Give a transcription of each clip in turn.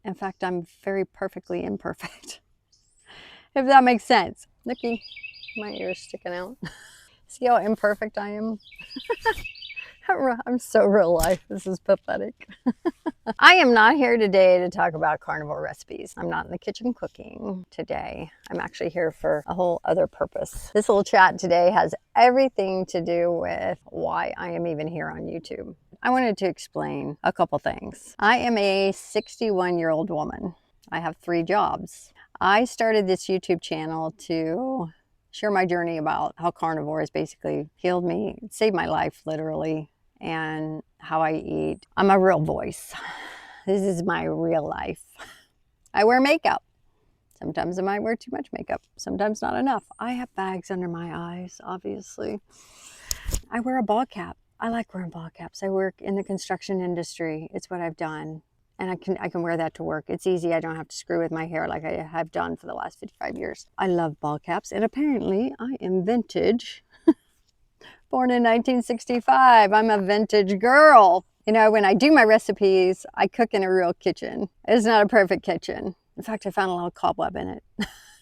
In fact, I'm very perfectly imperfect. If that makes sense. Looky, my ear's sticking out. See how imperfect I am? I'm so real life. This is pathetic. I am not here today to talk about carnivore recipes. I'm not in the kitchen cooking today. I'm actually here for a whole other purpose. This little chat today has everything to do with why I am even here on YouTube. I wanted to explain a couple things. I am a 61-year-old woman. I have 3 jobs. I started this YouTube channel to share my journey about how carnivore has basically healed me, saved my life literally, and how I eat. I'm a real voice. This is my real life. I wear makeup. Sometimes I might wear too much makeup, sometimes not enough. I have bags under my eyes, obviously. I wear a ball cap. I like wearing ball caps. I work in the construction industry. It's what I've done. And I can wear that to work. It's easy. I don't have to screw with my hair like I have done for the last 55 years. I love ball caps. And apparently I am vintage. Born in 1965. I'm a vintage girl. You know, when I do my recipes, I cook in a real kitchen. It's not a perfect kitchen. In fact, I found a little cobweb in it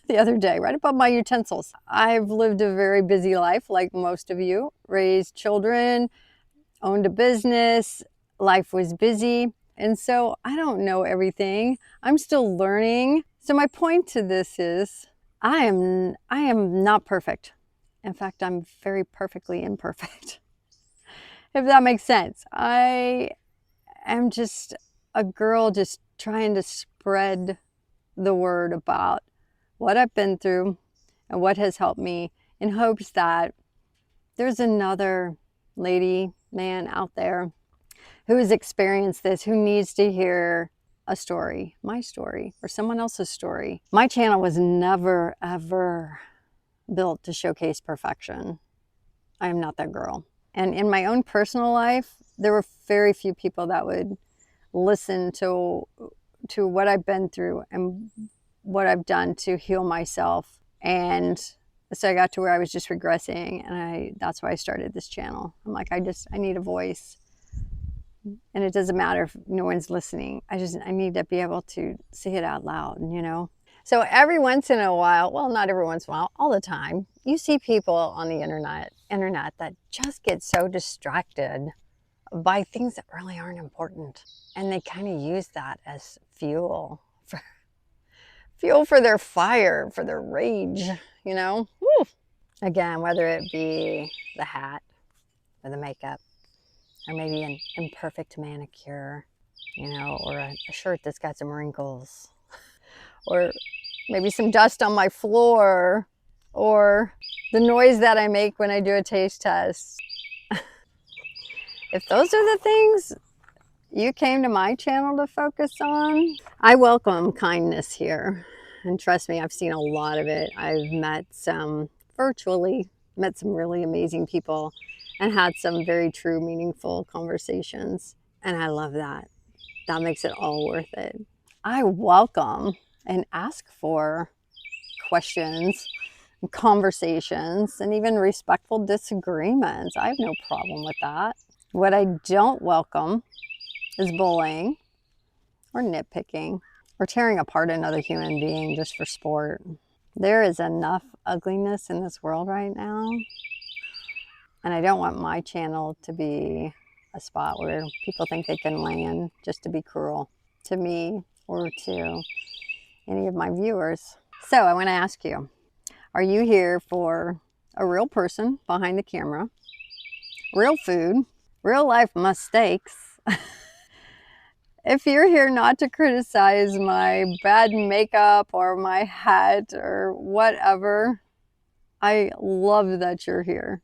the other day, right above my utensils. I've lived a very busy life, like most of you. Raised children, owned a business. Life was busy. And so I don't know everything. I'm still learning. So my point to this is I am not perfect. In fact, I'm very perfectly imperfect. If that makes sense. I am just a girl just trying to spread the word about what I've been through and what has helped me, in hopes that there's another lady, man out there who has experienced this, who needs to hear a story, my story, or someone else's story. My channel was never, ever built to showcase perfection. I am not that girl. And in my own personal life, there were very few people that would listen to what I've been through and what I've done to heal myself. And so I got to where I was just regressing, and that's why I started this channel. I'm like, I need a voice. And it doesn't matter if no one's listening. I need to be able to say it out loud, you know? So every once in a while, well, not every once in a while, all the time, you see people on the internet that just get so distracted by things that really aren't important. And they kind of use that as fuel for their fire, for their rage, you know? Woo. Again, whether it be the hat or the makeup, or maybe an imperfect manicure, you know, or a shirt that's got some wrinkles, or maybe some dust on my floor, or the noise that I make when I do a taste test. If those are the things you came to my channel to focus on, I welcome kindness here. And trust me, I've seen a lot of it. I've met some virtually, met some really amazing people, and had some very true, meaningful conversations. And I love that. That makes it all worth it. I welcome and ask for questions, conversations, and even respectful disagreements. I have no problem with that. What I don't welcome is bullying or nitpicking or tearing apart another human being just for sport. There is enough ugliness in this world right now. And I don't want my channel to be a spot where people think they can land just to be cruel to me or to any of my viewers. So I want to ask you, are you here for a real person behind the camera, real food, real life mistakes? If you're here not to criticize my bad makeup or my hat or whatever, I love that you're here.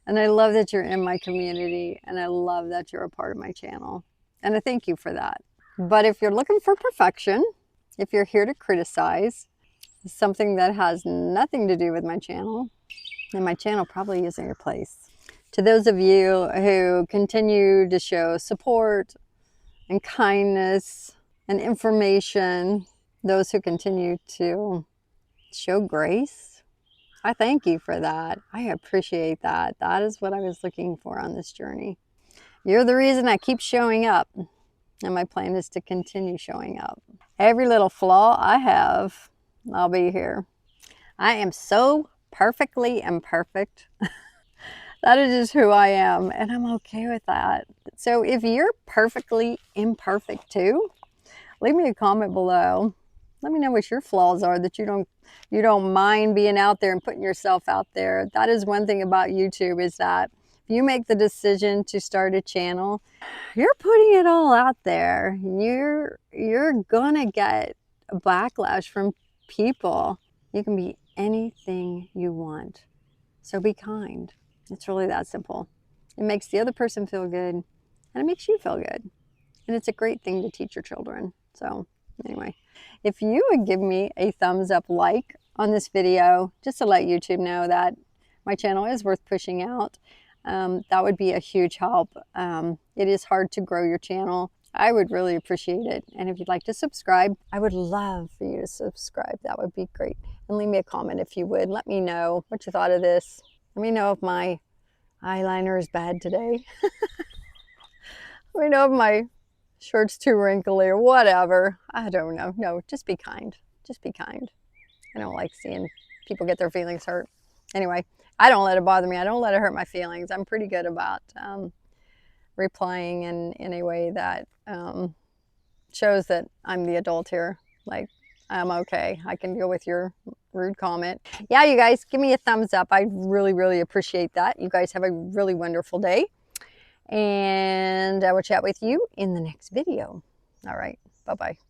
And I love that you're in my community, and I love that you're a part of my channel. And I thank you for that. But if you're looking for perfection, if you're here to criticize something that has nothing to do with my channel, then my channel probably isn't your place. To those of you who continue to show support and kindness and information, those who continue to show grace, I thank you for that. I appreciate that. That is what I was looking for on this journey. You're the reason I keep showing up, and my plan is to continue showing up. Every little flaw I have, I'll be here. I am so perfectly imperfect. That is just who I am, and I'm okay with that. So if you're perfectly imperfect too, leave me a comment below. Let me know what your flaws are that you don't mind being out there and putting yourself out there. That is one thing about YouTube, is that if you make the decision to start a channel, you're putting it all out there. You're gonna get a backlash from people. You can be anything you want. So be kind. It's really that simple. It makes the other person feel good, and it makes you feel good. And it's a great thing to teach your children. So anyway, if you would give me a thumbs up like on this video, just to let YouTube know that my channel is worth pushing out, that would be a huge help. It is hard to grow your channel. I would really appreciate it. And if you'd like to subscribe, I would love for you to subscribe. That would be great. And leave me a comment if you would. Let me know what you thought of this. Let me know if my eyeliner is bad today. Let me know if my shirt's too wrinkly or whatever. I don't know. No, just be kind. Just be kind. I don't like seeing people get their feelings hurt. Anyway, I don't let it bother me. I don't let it hurt my feelings. I'm pretty good about replying in a way that shows that I'm the adult here. Like, I'm okay. I can deal with your rude comment. Yeah, you guys, give me a thumbs up. I really, really appreciate that. You guys have a really wonderful day. And I will chat with you in the next video. All right. Bye-bye.